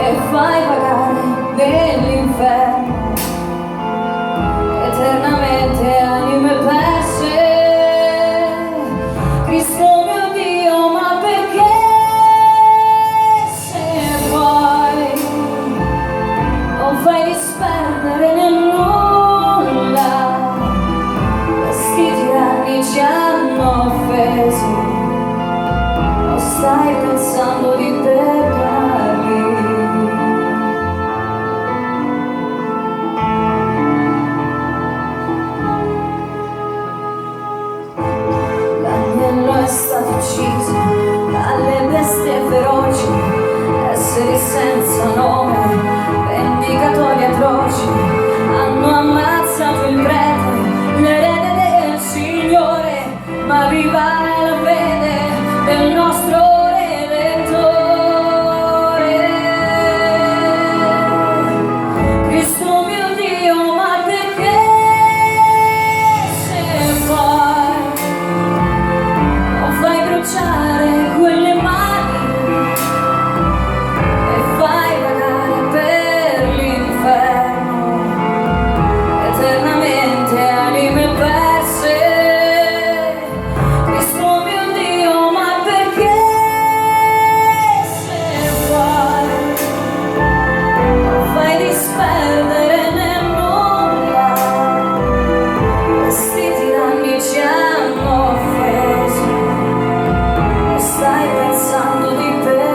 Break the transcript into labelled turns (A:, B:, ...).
A: e fai pagare dell'inferno eternamente anime perse. Cristo mio Dio, ma perché se poi non fai disperdere nel nulla? Questi tiranni ci hanno offesi, non stai pensando di perdonarli. L'agnello è stato ucciso dalle bestie feroci, esseri senza nome, vendicatori atroci, hanno ammazzato il prete, l'erede del Signore, ma viva è la fede del nostro Redentore. Cristo mio Dio, ma perché se poi non fai bruciare quelle mani e fai pagare per l'inferno eternamente anime perse? Cristo mio Dio, ma perché se poi non fai disperdere nel nulla? Questi tiranni ci hanno offesi, non stai pensando di perdonarli.